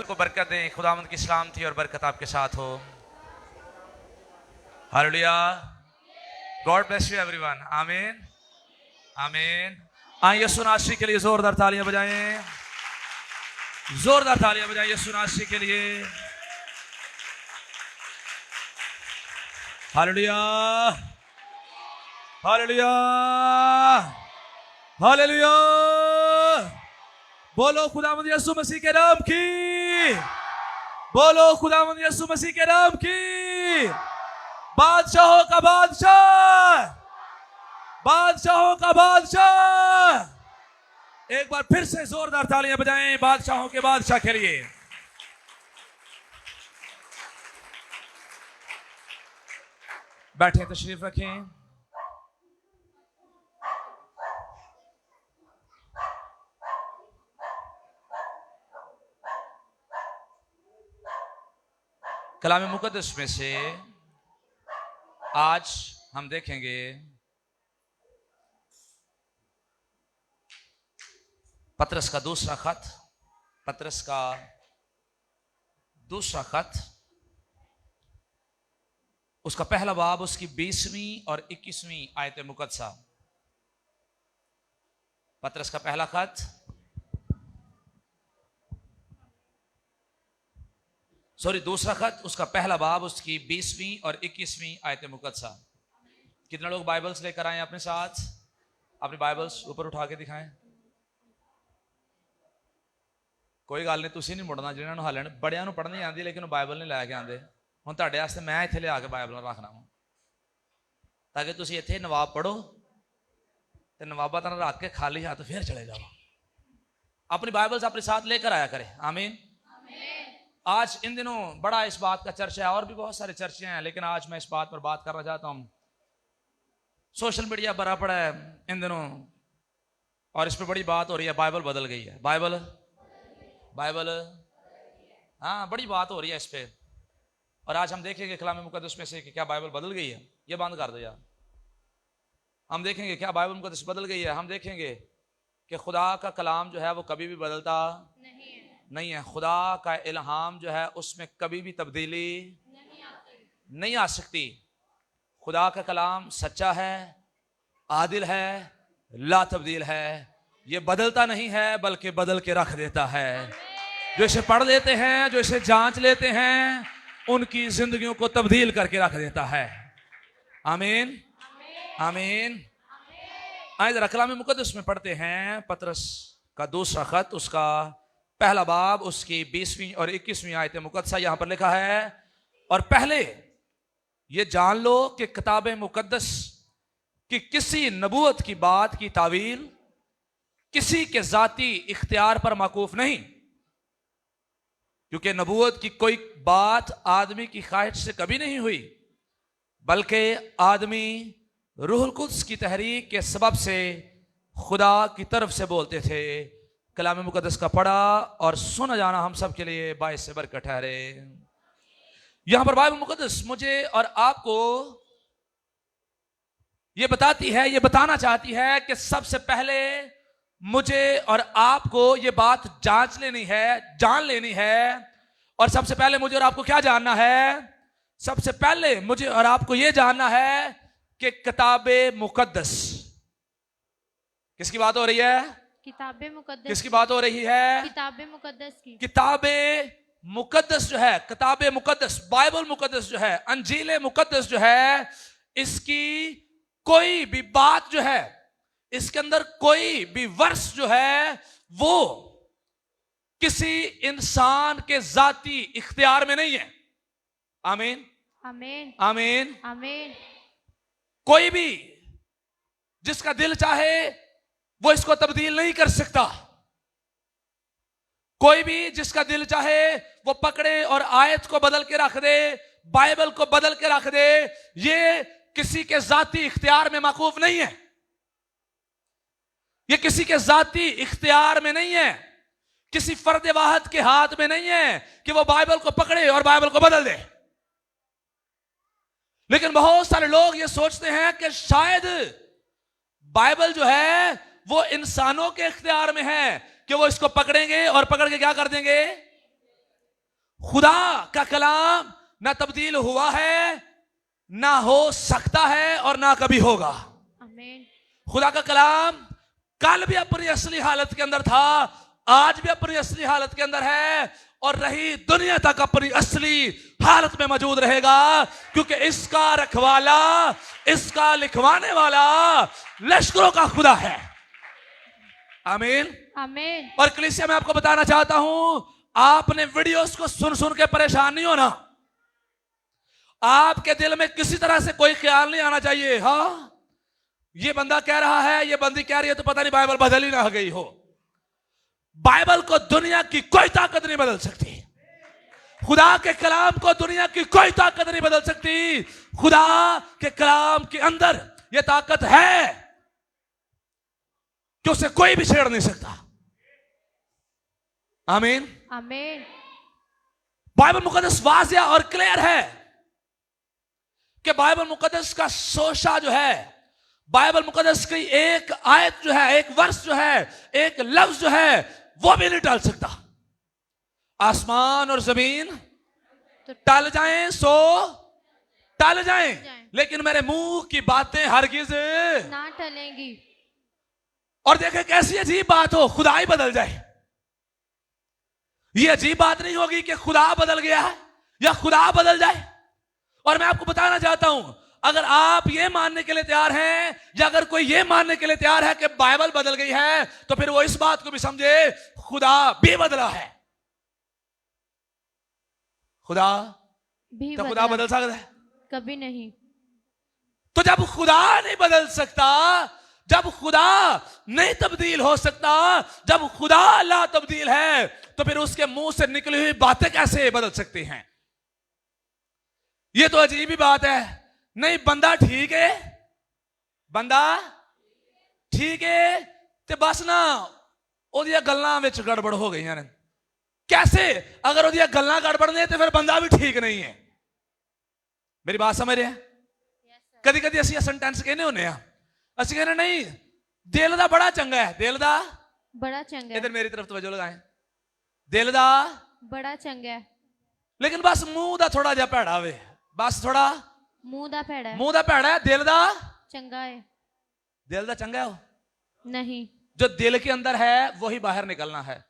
को बरकत दें। खुदावंद की सलामती और बरकत आपके साथ हो। Hallelujah. God bless you everyone. आमीन आमीन। आइए यीशु नासरी के लिए जोरदार तालियां बजाएं, जोरदार तालियां बजाएं यीशु नासरी के लिए। Hallelujah hallelujah hallelujah. बोलो खुदावंद यीशु मसीह के नाम की, बोलो खुदावंद यीशु मसीह के नाम की। बादशाहों का बादशाह, बादशाहों का बादशाह। एक बार फिर से जोरदार तालियां बजाएं बादशाहों के बादशाह के लिए। बैठे तशरीफ रखें। कलाम मुकद्दस में से आज हम देखेंगे पतरस का दूसरा खत, पतरस का दूसरा खत, उसका पहला बाब, उसकी 20वीं और 21वीं आयत मुकद्दसा। पतरस का पहला खत, दूसरा खत, उसका पहला बाब, उसकी 20वीं और 21वीं आयत मुकद्दसा। कितने लोग बाइबल्स लेकर आए अपने साथ? अपनी बाइबल्स ऊपर उठा के दिखाएं। कोई गल नहीं, तुसी नहीं मुड़ना जिन्होंने हाले बड़िया नूं पढ़नी आती लेकिन बाइबल नहीं लैके आते। हुण तुहाडे वास्ते मैं इत्थे लिया के बाइबल रखना वा ताकि तुसी इत्थे नवाब पढ़ो ते नवाबा तरह रख के खाली हाथ फिर चले जाओ। अपनी बाइबल्स अपने साथ लेकर आया करें। आमीन। आज इन दिनों बड़ा इस बात का चर्चा है, और भी बहुत सारे चर्चे हैं, लेकिन आज मैं इस बात पर बात करना चाहता हूं। सोशल मीडिया भरा पड़ा है इन दिनों और इस पर बड़ी बात हो रही है। बाइबल बदल गई है, बाइबल बाइबल हाँ, बड़ी बात हो रही है इस पे। और आज हम देखेंगे कलाम मुकद्दस में से कि क्या बाइबल बदल गई है। ये बंद कर दो यार। हम देखेंगे क्या बाइबल मुकद्दस बदल गई है। हम देखेंगे कि खुदा का कलाम जो है वो कभी भी बदलता नहीं है। खुदा का इल्हाम जो है उसमें कभी भी तब्दीली नहीं आ सकती। खुदा का कलाम सच्चा है, आदिल है, ला तब्दील है। ये बदलता नहीं है बल्कि बदल के रख देता है। जो इसे पढ़ लेते हैं, जो इसे जांच लेते हैं, उनकी जिंदगियों को तब्दील करके रख देता है। आमीन आमीन। आइए जरा कलाम मुकद्दस में पढ़ते हैं पतरस का दूसरा खत, उसका पहला बाब, उसकी 20वीं और 21वीं आयत मुकद्दसा। यहां पर लिखा है, और पहले ये जान लो कि किताब मुकद्दस की किसी नबूवत की बात की तावील किसी के जाती इख्तियार पर मौकूफ नहीं, क्योंकि नबूवत की कोई बात आदमी की ख्वाहिश से कभी नहीं हुई, बल्कि आदमी रूहुल कुद्स की तहरीक के सबब से खुदा की तरफ से बोलते थे। कलाम मुकद्दस का पढ़ा और सुना जाना हम सब के लिए बाइस से बरकत ठहरे। यहां पर बाइबल मुकद्दस मुझे और आपको ये बताती है, ये बताना चाहती है कि सबसे पहले मुझे और आपको ये बात जांच लेनी है, जान लेनी है। और सबसे पहले मुझे और आपको क्या जानना है? सबसे पहले मुझे और आपको ये जानना है कि किताबे मुकद्दस, किसकी बात हो रही है? किताबे मुकद्दस। किसकी बात हो रही है? किताबे मुकद्दस की। किताबे मुकद्दस जो है, किताबे मुकद्दस, बाइबल मुकद्दस जो है, अंजीले मुकद्दस जो है, इसकी कोई भी बात जो है, इसके अंदर कोई भी वर्ष जो है वो किसी इंसान के जाती इख्तियार में नहीं है। आमीन आमीन आमीन आमीन। कोई भी जिसका दिल चाहे वो इसको तब्दील नहीं कर सकता। कोई भी जिसका दिल चाहे वो पकड़े और आयत को बदल के रख दे, बाइबल को बदल के रख दे। ये किसी के जाती इख्तियार में मौकूफ नहीं है। ये किसी के जाती इख्तियार में नहीं है, किसी फर्द वाहद के हाथ में नहीं है कि वो बाइबल को पकड़े और बाइबल को बदल दे। लेकिन बहुत सारे लोग ये सोचते हैं कि शायद बाइबल जो है वो इंसानों के इख्तियार में है कि वो इसको पकड़ेंगे और पकड़ के क्या कर देंगे? खुदा का कलाम ना तब्दील हुआ है, ना हो सकता है और ना कभी होगा। आमीन। खुदा का कलाम कल भी अपनी असली हालत के अंदर था, आज भी अपनी असली हालत के अंदर है और रही दुनिया तक अपनी असली हालत में मौजूद रहेगा, क्योंकि इसका रखवाला, इसका लिखवाने वाला लश्करों का खुदा है। आमीन। आमीन। और कलीसिया में आपको बताना चाहता हूं, आपने वीडियोस को सुन सुन के परेशान नहीं होना। आपके दिल में किसी तरह से कोई ख्याल नहीं आना चाहिए, हाँ ये बंदा कह रहा है, ये बंदी कह रही है, तो पता नहीं बाइबल बदल ही ना गई हो। बाइबल को दुनिया की कोई ताकत नहीं बदल सकती। खुदा के कलाम को दुनिया की कोई ताकत नहीं बदल सकती। खुदा के कलाम के अंदर यह ताकत है कि उसे कोई भी छेड़ नहीं सकता। आमीन। आमीन। बाइबल मुकद्दस वाज़िया और क्लियर है कि बाइबल मुकद्दस का सोशा जो है, बाइबल मुकद्दस की एक आयत जो है, एक वर्ष जो है, एक लफ्ज जो है, वो भी नहीं टल सकता। आसमान और जमीन टल जाएं सो टल जाएं, लेकिन मेरे मुंह की बातें हरगिज ना टलेंगी। और देखें कैसी अजीब बात हो, खुदा ही बदल जाए। ये अजीब बात नहीं होगी कि खुदा बदल गया है या खुदा बदल जाए। और मैं आपको बताना चाहता हूं, अगर आप ये मानने के लिए तैयार हैं, या अगर कोई ये मानने के लिए तैयार है कि बाइबल बदल गई है, तो फिर वो इस बात को भी समझे खुदा भी बदला है। खुदा भी तो खुदा बदल सकता है? कभी नहीं। तो जब खुदा नहीं बदल सकता, जब खुदा नहीं तब्दील हो सकता, जब खुदा ला तब्दील है, तो फिर उसके मुंह से निकली हुई बातें कैसे बदल सकती हैं? ये तो अजीब ही बात है। नहीं बंदा ठीक है, बंदा ठीक है, ते बस ना ओदियां गल्लां विच गड़बड़ हो गई ने। कैसे? अगर ओदियां गल्लां गड़बड़ ने तो फिर बंदा भी ठीक नहीं है। मेरी बात समझ रहे हैं? कदी कदी असं सेंटेंस कहने होने आ, असं कहने नहीं दिल दा बड़ा चंगा है, दिल दा बड़ा चंगा है। इधर मेरी तरफ तवज्जो लगाएं, दिल दा बड़ा चंगा है, लेकिन बस मुंह दा थोड़ा जिहा भैड़ा वे, बस थोड़ा मुंह दा भैड़ा है। मुंह दा भैड़ा है, दिल दा चंगा है दिल दा चंगा है। वो नहीं, जो दिल के अंदर है वही बाहर निकलना है।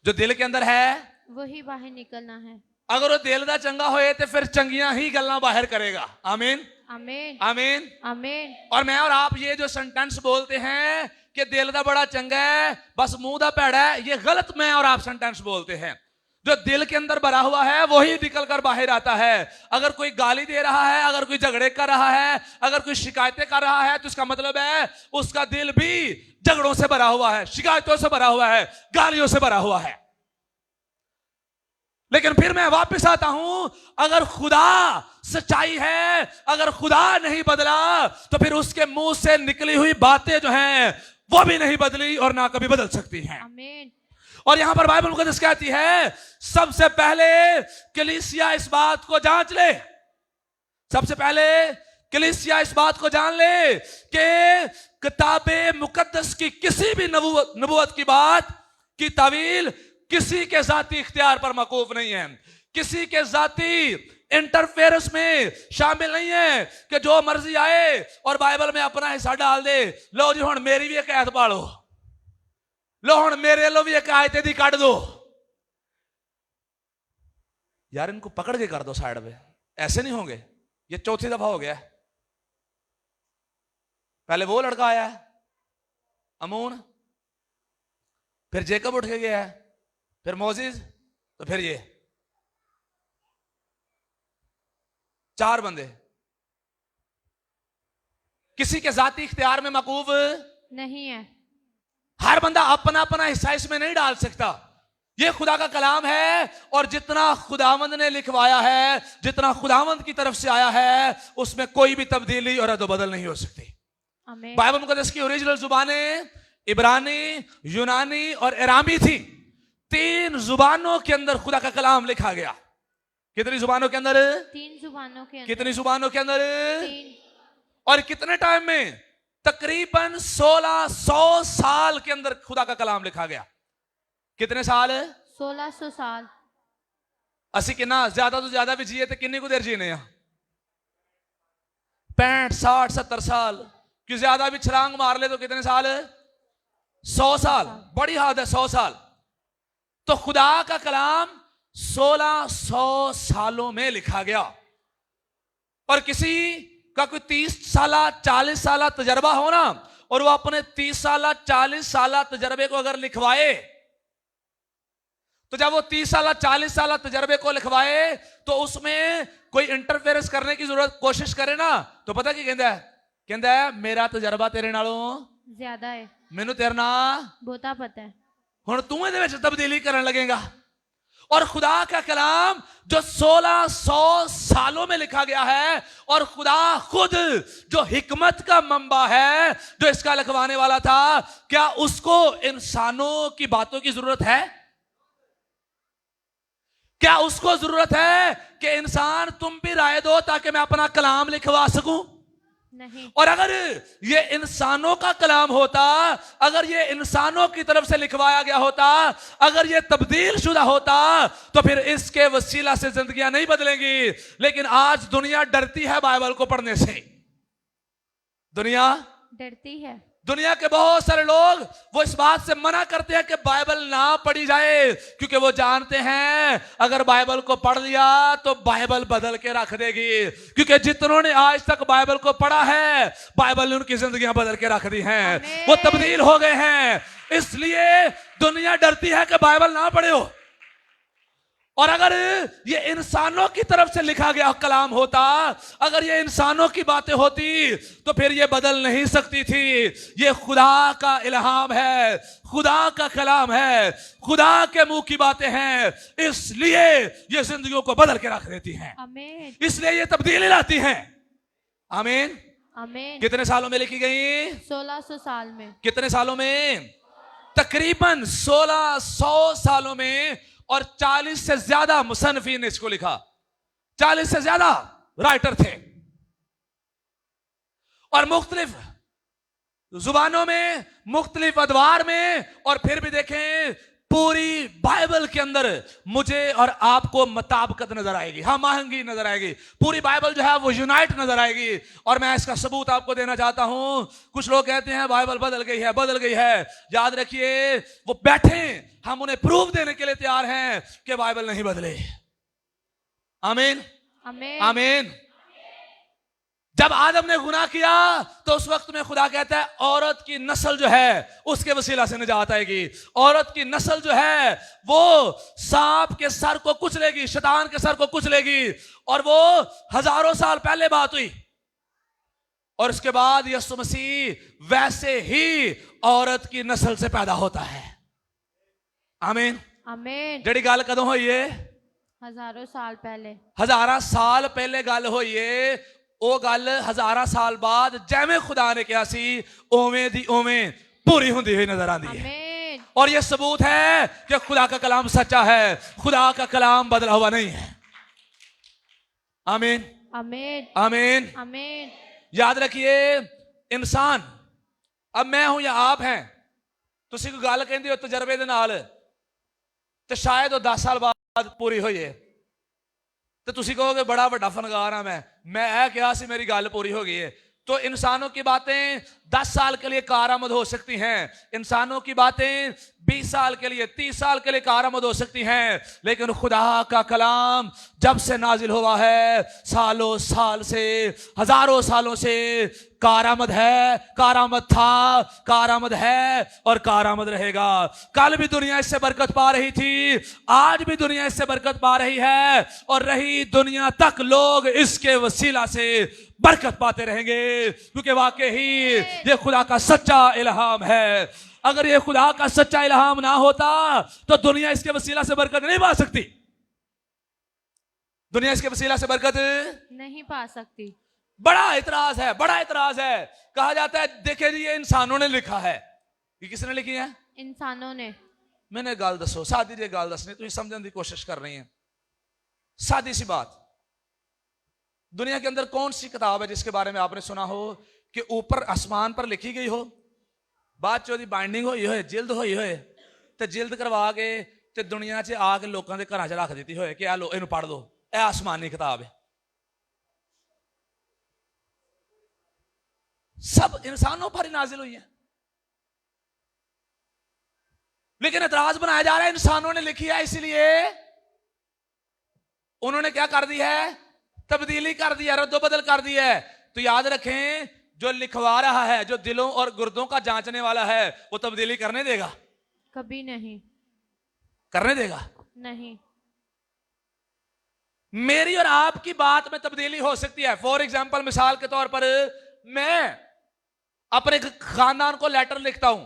जो दिल के अंदर है वही बाहर निकलना है। अगर वो दिल दा चंगा होए तो फिर चंगियां ही गल्लां बाहर करेगा। आमीन। आमीन। आमीन। आमीन। और मैं और आप ये जो सेंटेंस बोलते हैं कि दिल दा बड़ा चंगा है बस मुंह दा भैड़ा है, ये गलत मैं और आप सेंटेंस बोलते हैं। जो दिल के अंदर भरा हुआ है वही निकल कर बाहर आता है। अगर कोई गाली दे रहा है, अगर कोई झगड़े कर रहा है, अगर कोई शिकायतें कर रहा है, तो इसका मतलब है उसका दिल भी झगड़ों से भरा हुआ है, शिकायतों से भरा हुआ है, गालियों से भरा हुआ है। लेकिन फिर मैं वापस आता हूं, अगर खुदा सच्चाई है, अगर खुदा नहीं बदला, तो फिर उसके मुंह से निकली हुई बातें जो हैं वो भी नहीं बदली और ना कभी बदल सकती हैं। आमीन। और यहां पर बाइबल मुकद्दस कहती है, सबसे पहले कलीसिया इस बात को जांच ले, सबसे पहले कलीसिया इस बात को जान ले कि किताबे मुकद्दस की किसी भी नबूवत की बात की तावील किसी के जाती इख्तियार पर मौकूफ नहीं है, किसी के जाती इंटरफेरेंस में शामिल नहीं है कि जो मर्जी आए और बाइबल में अपना हिस्सा डाल दे। लो जी हुण मेरी भी एक आयत पालो, लो हुण मेरे लो भी एक आयत दी काट दो। यार इनको पकड़ के कर दो साइड पे, ऐसे नहीं होंगे। ये चौथी दफा हो गया। पहले वो लड़का आया है अमून, फिर जेकब उठ के गया है, फिर मोजिज, तो फिर ये चार बंदे किसी के जाती इख्तियार में मकूफ नहीं है। हर बंदा अपना अपना हिस्सा इसमें नहीं डाल सकता। ये खुदा का कलाम है और जितना खुदावंद ने लिखवाया है, जितना खुदावंद की तरफ से आया है, उसमें कोई भी तब्दीली और अदोबदल नहीं हो सकती। आमीन। बाइबल मुकद्दस की ओरिजिनल जुबानें इब्रानी, यूनानी और अरामी थी। 3 जुबानों के अंदर खुदा का कलाम लिखा गया। कितनी जुबानों के अंदर? 3 जुबानों के अंदर। कितनी जुबानों के अंदर? 3। और कितने टाइम में? तकरीबन 1600 साल के अंदर खुदा का कलाम लिखा गया। कितने साल? 1600 ਸਾਲ। ਅਸੀਂ ਕਿੰਨਾ ਜ਼ਿਆਦਾ ਤੋਂ ਜ਼ਿਆਦਾ ਵੀ ਜੀਏ ਤੇ ਕਿੰਨੀ ਕੁ ਦੇਰ ਜੀਨੇ ਆ? 65 60 70 साल। कि ज्यादा भी छलांग मार ले तो कितने साल? 100 साल। बड़ी हद है 100 साल। तो खुदा का कलाम 1600 सालों में लिखा गया। और किसी का कोई 30 साल 40 साल तजर्बा हो ना, और वो अपने 30 साल 40 साल तजर्बे को अगर लिखवाए, तो जब वो 30 साल 40 साल तजर्बे को लिखवाए तो उसमें कोई इंटरफेरेंस करने की जरूरत कोशिश करे ना, तो पता क्या कहता है मेरा तजर्बा तेरे नालों ज्यादा है, मैनू तेरे ना बहुता पता है। हुण तू इहदे विच तब्दीली करने लगेगा। और खुदा का कलाम जो 1600 सालों में लिखा गया है, और खुदा खुद जो हिकमत का मंबा है, जो इसका लिखवाने वाला था, क्या उसको इंसानों की बातों की जरूरत है? क्या उसको जरूरत है कि इंसान तुम भी राय दो ताकि मैं अपना कलाम लिखवा सकूं? नहीं। और अगर ये इंसानों का कलाम होता, अगर ये इंसानों की तरफ से लिखवाया गया होता, अगर ये तब्दील शुदा होता, तो फिर इसके वसीला से जिंदगियां नहीं बदलेंगी। लेकिन आज दुनिया डरती है बाइबल को पढ़ने से। दुनिया डरती है। दुनिया के बहुत सारे लोग वो इस बात से मना करते हैं कि बाइबल ना पढ़ी जाए, क्योंकि वो जानते हैं अगर बाइबल को पढ़ लिया तो बाइबल बदल के रख देगी। क्योंकि जितनों ने आज तक बाइबल को पढ़ा है, बाइबल ने उनकी जिंदगियां बदल के रख दी हैं, वो तब्दील हो गए हैं। इसलिए दुनिया डरती है कि बाइबल ना पढ़े हो। और अगर ये इंसानों की तरफ से लिखा गया कलाम होता, अगर ये इंसानों की बातें होती, तो फिर ये बदल नहीं सकती थी। ये खुदा का इल्हाम है, खुदा का कलाम है, खुदा के मुंह की बातें हैं, इसलिए ये जिंदगियों को बदल के रख देती हैं। आमीन। इसलिए ये तब्दीली लाती हैं। आमीन। आमीन। कितने सालों में लिखी गई? 1600 साल में। कितने सालों में? तकरीबन 1600 सालों में। और 40 से ज्यादा मुसन्निफीन ने इसको लिखा। 40 से ज्यादा राइटर थे, और मुख्तलिफ जुबानों में, मुख्तलिफ अदवार में। और फिर भी देखें, पूरी बाइबल के अंदर मुझे और आपको मुताबिकत नजर आएगी, हाँ महंगी नजर आएगी। पूरी बाइबल जो है वो यूनाइट नजर आएगी। और मैं इसका सबूत आपको देना चाहता हूं। कुछ लोग कहते हैं बाइबल बदल गई है, बदल गई है। याद रखिए, वो बैठे, हम उन्हें प्रूफ देने के लिए तैयार हैं कि बाइबल नहीं बदले। आमीन। आमीन। आमीन। जब आदम ने गुनाह किया तो उस वक्त में खुदा कहता है औरत की नस्ल जो है उसके वसीला से निजात आएगी। औरत की नस्ल जो है वो सांप के सर को कुचलेगी, शैतान के सर को कुचलेगी। और वो हजारों साल पहले बात हुई। और उसके बाद यीशु मसीह वैसे ही औरत की नस्ल से पैदा होता है। आमीन। आमीन। जड़ी गल कदों हुई है? हजारों साल पहले। हजारा साल पहले गल हुई है। वो गल हजारा साल बाद जैਵੇਂ खुदा ने कहा सी उवें दी उवें पूरी हुंदी हुई नजर आती है। आमीन। और ये सबूत है कि खुदा का कलाम सच्चा है, खुदा का कलाम बदला हुआ नहीं है। आमीन। आमीन। आमीन। आमीन। याद रखिए, इंसान, अब मैं हूं या आप हैं, तुसी कोई गल कहंदे हो तजर्बे दे नाल, ते शायद वो 10 साल बाद पूरी होई है, तो तुसी कहोगे बड़ा वड्डा फनकार हां मैं क्या सी मेरी गल पूरी हो गई है। तो इंसानों की बातें 10 साल के लिए कारआमद हो सकती हैं, इंसानों की बातें 20 साल के लिए, 30 साल के लिए कारआमद हो सकती हैं, लेकिन खुदा का कलाम जब से नाजिल हुआ है, सालों साल से, हजारों सालों से कारआमद है, कारआमद था, कारआमद है और कारआमद रहेगा। कल भी दुनिया इससे बरकत पा रही थी, आज भी दुनिया इससे बरकत पा रही है, और रही दुनिया तक लोग इसके वसीला से बरकत पाते रहेंगे, क्योंकि वाकई ही ये खुदा का सच्चा इल्हाम है। अगर ये खुदा का सच्चा इल्हाम ना होता तो दुनिया इसके वसीला से बरकत नहीं पा सकती। दुनिया इसके वसीला से बरकत नहीं पा सकती। बड़ा इतराज है, बड़ा इतराज है। कहा जाता है देखे जी ये इंसानों ने लिखा है। ये किसने लिखी है? इंसानों ने। मैंने गल दसो, सादी जी गल दसनी, तुम समझने की कोशिश कर रही है। सादी सी बात, दुनिया के अंदर कौन सी किताब है जिसके बारे में आपने सुना हो कि ऊपर आसमान पर लिखी गई हो, बाद चो बाइंडिंग हुई हो, जिल्द हुई हो, तो जिल्द करवा के ਤੇ ਦੁਨੀਆ 'ਚ ਆ ਕੇ ਲੋਕਾਂ ਦੇ ਘਰਾਂ 'ਚ ਰੱਖ ਦਿੱਤੀ ਹੋਏ ਕਿ ਆ ਲੋ ਇਹਨੂੰ ਪੜ੍ਹ ਲਓ, ਇਹ ਆਸਮਾਨੀ ਕਿਤਾਬ है। सब इंसानों पर ही नाजिल हुई है, लेकिन एतराज बनाया जा रहा है इंसानों ने लिखी है, इसलिए उन्होंने क्या कर दी है, तब्दीली कर दी है, रद्दोबदल कर दी है। तो याद रखें, जो लिखवा रहा है, जो दिलों और गुर्दों का जांचने वाला है, वो तब्दीली करने देगा? कभी नहीं करने देगा? नहीं। मेरी और आपकी बात में तब्दीली हो सकती है। फॉर एग्जाम्पल, मिसाल के तौर पर मैं अपने खानदान को लेटर लिखता हूं,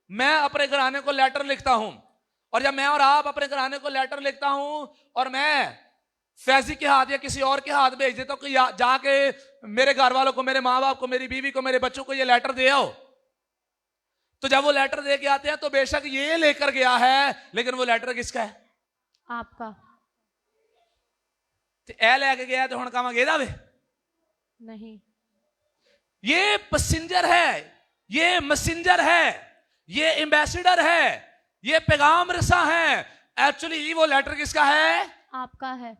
मैं अपने घराने को लेटर लिखता हूं, और जब मैं और आप अपने घराने को लेटर लिखता हूं और मैं फैजी के हाथ या किसी और के हाथ भेज देता हूं कि जाके मेरे घर वालों को, मेरे माँ बाप को, मेरी बीवी को, मेरे बच्चों को ये लेटर दे आओ, तो जब वो लेटर दे के आते हैं तो बेशक ये लेकर गया है, लेकिन वो लेटर किसका है? आपका। तो ए लेके गया तो हुण कहांगे एदा वे? नहीं। ये पैसेंजर है, ये मैसेंजर है, ये एम्बेसडर है, ये पैगाम रसा है। एक्चुअली वो लेटर किसका है? आपका है,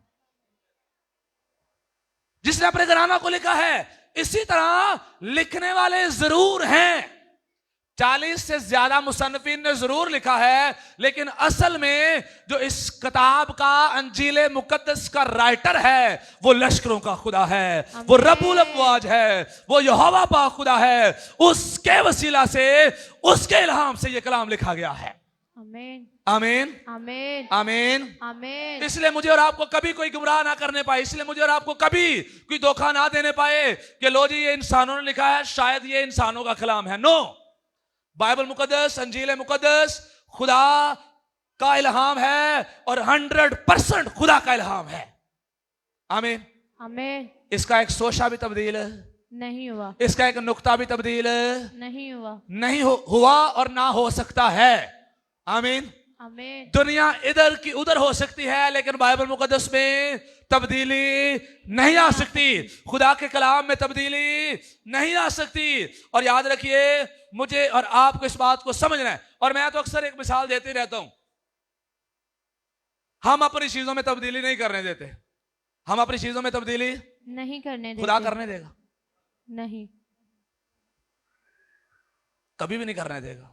जिसने अपने घराना को लिखा है। इसी तरह लिखने वाले जरूर हैं, 40 से ज्यादा मुसन्निफीन ने जरूर लिखा है, लेकिन असल में जो इस किताब का अंजील मुकद्दस का राइटर है वो लश्करों का खुदा है, वो रब्बुल अफ़वाज है, वो यहोवा पाक खुदा है। उसके वसीला से, उसके इल्हाम से ये कलाम लिखा गया है। आमीन आमीन आमीन आमीन आमीन। इसलिए मुझे और आपको कभी कोई गुमराह ना करने पाए, इसलिए मुझे और आपको कभी कोई धोखा ना देने पाए कि लो जी ये इंसानों ने लिखा है, शायद ये इंसानों का कलाम है। नो, बाइबल मुकद्दस, अंजील मुकद्दस खुदा का इल्हाम है और 100% खुदा का इल्हाम है। आमीन आमीन। इसका एक सोशा भी तब्दील नहीं हुआ, इसका एक नुक्ता भी तब्दील नहीं हुआ, नहीं हुआ और ना हो सकता है। आमीन आमीन। दुनिया इधर की उधर हो सकती है, लेकिन बाइबल मुकद्दस में तब्दीली नहीं आ सकती, खुदा के कलाम में तब्दीली नहीं आ सकती। और याद रखिए, मुझे और आपको इस बात को समझना है। और मैं तो अक्सर एक मिसाल देते रहता हूं, हम अपनी चीजों में तब्दीली नहीं करने देते, हम अपनी चीजों में तब्दीली नहीं करने देते। खुदा करने देगा? नहीं, कभी भी नहीं करने देगा,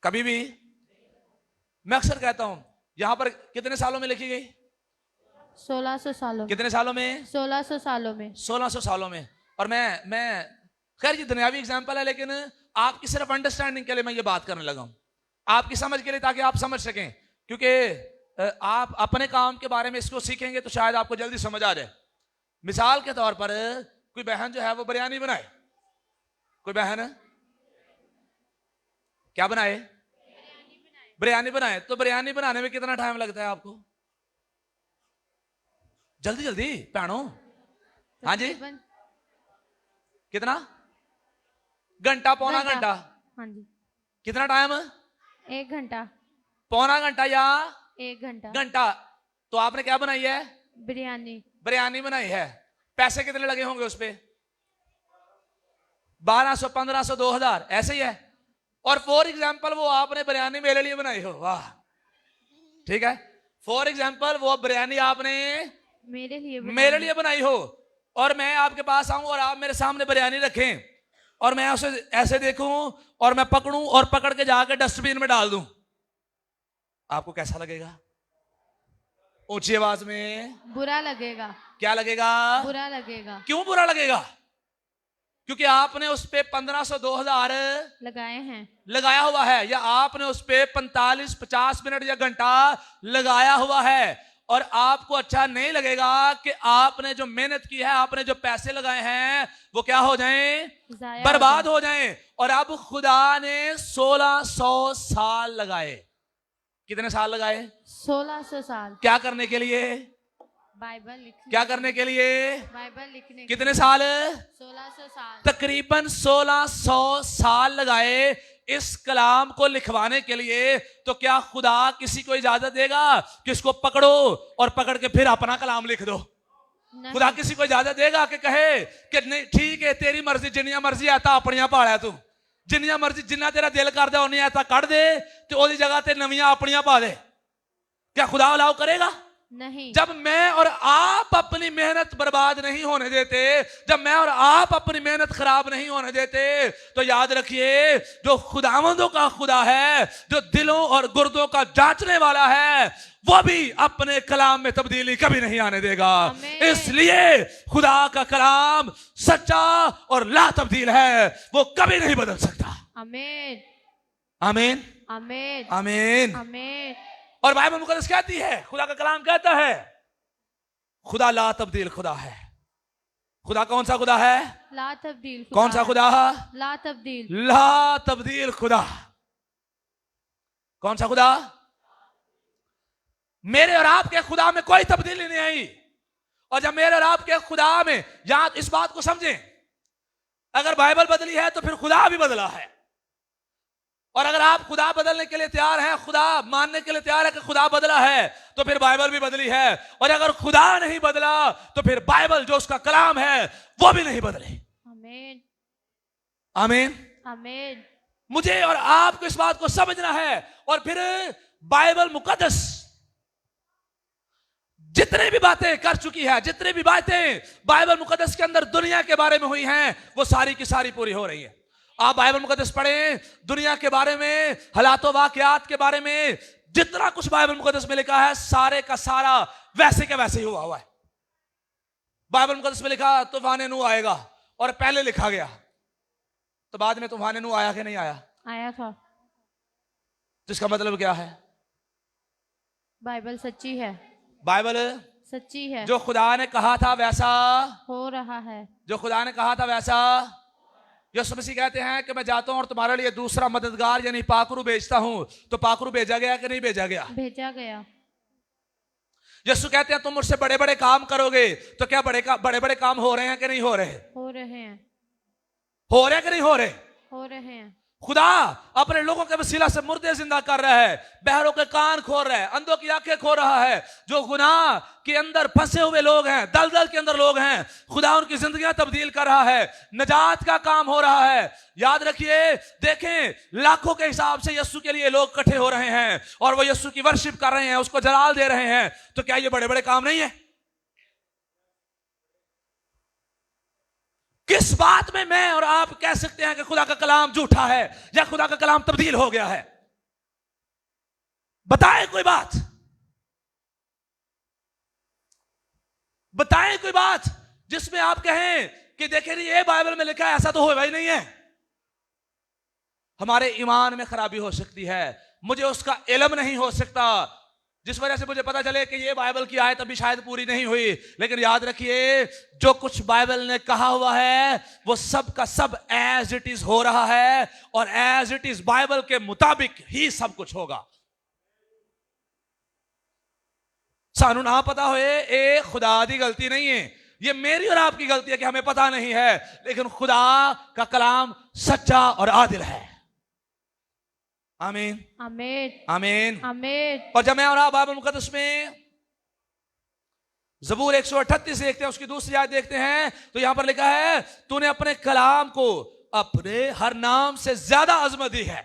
कभी भी। मैं अक्सर कहता हूं, यहां पर कितने सालों में लिखी गई? 1600 सालों में। कितने सालों में? 1600 सालों में। 1600 सालों में। और मैं खैर ये दुनियावी एग्जाम्पल है, लेकिन आपकी सिर्फ अंडरस्टैंडिंग के लिए मैं ये बात करने लगा हूं, आपकी समझ के लिए, ताकि आप समझ सकें। क्योंकि आप अपने काम के बारे में इसको सीखेंगे तो शायद आपको जल्दी समझ आ जाए। मिसाल के तौर पर कोई बहन जो है वो बिरयानी बनाए, कोई बहन क्या बनाए? बिरयानी बनाए। तो बिरयानी बनाने में कितना टाइम लगता है आपको? जल्दी जल्दी भैनों। हाँ जी, कितना? घंटा, पौना घंटा? हाँ जी। कितना टाइम? 1 घंटा, पौना घंटा या 1 घंटा। घंटा। तो आपने क्या बनाई है? बिरयानी। बिरयानी बनाई है। पैसे कितने लगे होंगे उस पे? 1200, 1500, 2000 ऐसे ही है। और फॉर एग्जाम्पल वो आपने बिरयानी मेरे लिए बनाई हो, वाह, ठीक है। फॉर एग्जाम्पल वो बिरयानी आपने मेरे लिए बनाई हो, और मैं आपके पास आऊं और आप मेरे सामने बिरयानी रखें, और मैं उसे ऐसे देखूं और मैं पकड़ूं और पकड़ के जाके डस्टबिन में डाल दूं, आपको कैसा लगेगा? ऊंची आवाज में। बुरा लगेगा। क्या लगेगा? बुरा लगेगा। क्यों बुरा लगेगा? क्योंकि आपने उस पे 1500, 2000 लगाए हैं, लगाया हुआ है, या आपने उस पे 45, 50 मिनट या घंटा लगाया हुआ है। और आपको अच्छा नहीं लगेगा कि आपने जो मेहनत की है, आपने जो पैसे लगाए हैं, वो क्या हो जाएं? बर्बाद हो जाएं। और अब खुदा ने 1600 साल लगाए। कितने साल लगाए? 1600 साल। क्या करने के लिए? बाइबल लिखने। क्या करने के लिए? बाइबल लिखने। कितने साल? 1600 साल। तकरीबन 1600 साल लगाए इस कलाम को लिखवाने के लिए। तो क्या खुदा किसी को इजाजत देगा कि इसको पकड़ो और पकड़ के फिर अपना कलाम लिख दो? खुदा किसी को इजाजत देगा कि कहे कि नहीं ठीक है, तेरी मर्जी, जिन्निया मर्जी आता अपनिया भाड़ा, तू जिन्निया मर्जी, जिन्ना तेरा दिल कर दे उन्नी ऐसा कढ़ दे, ਤੇ ਉਹਦੀ ਜਗ੍ਹਾ ਤੇ ਨਵੀਆਂ ਆਪਣੀਆਂ ਪਾ ਦੇ, क्या खुदा अलाउ करेगा? नहीं। जब मैं और आप अपनी मेहनत बर्बाद नहीं होने देते, जब मैं और आप अपनी मेहनत खराब नहीं होने देते, तो याद रखिए जो खुदावंदों का खुदा है, जो दिलों और गुर्दों का जांचने वाला है, वो भी अपने कलाम में तब्दीली कभी नहीं आने देगा। इसलिए खुदा का कलाम सच्चा और ला तब्दील है, वो कभी नहीं बदल सकता। आमीन आमीन आमीन आमीन आमीन। और बाइबल मुकद्दस कहती है, खुदा का कलाम कहता है, खुदा ला तब्दील खुदा है। खुदा कौन सा खुदा है? ला तब्दील। कौन सा खुदा? ला तब्दील। ला तब्दील खुदा। कौन सा खुदा? मेरे और आपके खुदा में कोई तब्दीली नहीं आई। और जब मेरे और आपके खुदा में, यहां इस बात को समझें, अगर बाइबल बदली है तो फिर खुदा भी बदला है। और अगर आप खुदा बदलने के लिए तैयार हैं, खुदा मानने के लिए तैयार है कि खुदा बदला है, तो फिर बाइबल भी बदली है। और अगर खुदा नहीं बदला तो फिर बाइबल जो उसका कलाम है वो भी नहीं बदले। आमीन आमीन आमीन। मुझे और आपको इस बात को समझना है। और फिर बाइबल मुकद्दस जितने भी बातें कर चुकी है, जितने भी बातें बाइबल मुकद्दस के अंदर दुनिया के बारे में हुई हैं, वो सारी की सारी पूरी हो रही है। आप बाइबल मुकद्दस पढ़ें, दुनिया के बारे में, हालातों वाकयात के बारे में, जितना कुछ बाइबल मुकद्दस में लिखा है, सारे का सारा वैसे के वैसे ही हुआ है। बाइबल मुकद्दस में लिखा तूफान नूह आएगा, और पहले लिखा गया, तो बाद में तूफान नूह आया कि नहीं आया? आया था। जिसका मतलब क्या है? बाइबल सच्ची है। बाइबल सच्ची है। जो खुदा ने कहा था वैसा हो रहा है। जो खुदा ने कहा था वैसा। यीशु मसीह कहते हैं कि मैं जाता हूं और तुम्हारे लिए दूसरा मददगार यानी पाखरू भेजता हूं। तो पाखरू भेजा गया कि नहीं भेजा गया? भेजा गया। यीशु कहते हैं तुम मुझसे बड़े बड़े काम करोगे, तो क्या बड़े बड़े काम हो रहे हैं कि नहीं हो रहे? हो रहे हैं। हो रहे कि नहीं हो रहे? हो रहे हैं। खुदा अपने लोगों के वसीला से मुर्दे जिंदा कर रहा है, बहरों के कान खोल रहा है, अंधों की आंखें खोल रहा है। जो गुनाह के अंदर फंसे हुए लोग हैं, दलदल के अंदर लोग हैं, खुदा उनकी जिंदगियां तब्दील कर रहा है। नजात का काम हो रहा है। याद रखिए, देखें लाखों के हिसाब से यीशु के लिए लोग इकट्ठे हो रहे हैं और वो यीशु की वर्शिप कर रहे हैं, उसको जलाल दे रहे हैं। तो क्या ये बड़े बड़े काम नहीं है? किस बात में मैं और आप कह सकते हैं कि खुदा का कलाम झूठा है या खुदा का कलाम तब्दील हो गया है? बताएं कोई बात, बताएं कोई बात जिसमें आप कहें कि देखें ये बाइबल में लिखा है, ऐसा तो होगा ही नहीं है। हमारे ईमान में खराबी हो सकती है, मुझे उसका इल्म नहीं हो सकता, जिस वजह से मुझे पता चले कि ये बाइबल की आयत अभी शायद पूरी नहीं हुई। लेकिन याद रखिए, जो कुछ बाइबल ने कहा हुआ है वो सब का सब एज इट इज हो रहा है, और एज इट इज बाइबल के मुताबिक ही सब कुछ होगा। सानू ना पता होए, ये खुदा दी गलती नहीं है, ये मेरी और आपकी गलती है कि हमें पता नहीं है। लेकिन खुदा का कलाम सच्चा और आदिल है। आमीन आमीन आमीन आमीन। और जब मैं और आप बाइबल मुकद्दस में ज़बूर 138 देखते हैं, उसकी दूसरी आयत देखते हैं, तो यहां पर लिखा है तूने अपने कलाम को अपने हर नाम से ज्यादा अजमत दी है।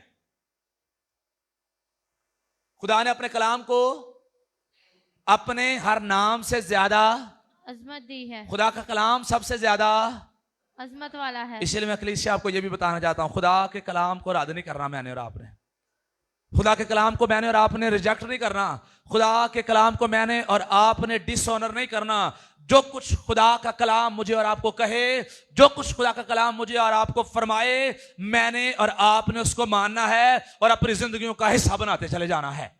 खुदा ने अपने कलाम को अपने हर नाम से ज्यादा अजमत दी है। खुदा का कलाम सबसे ज्यादा अजमत वाला है। इसलिए मैं कलीसिया आपको यह भी बताना चाहता हूं, खुदा के कलाम को रद्द नहीं करना मैंने और आपने। खुदा के कलाम को मैंने और आपने रिजेक्ट नहीं करना। खुदा के कलाम को मैंने और आपने डिसऑनर नहीं करना। जो कुछ खुदा का कलाम मुझे और आपको कहे, जो कुछ खुदा का कलाम मुझे और आपको फरमाए, मैंने और आपने उसको मानना है और अपनी जिंदगियों का हिस्सा बनाते चले जाना है।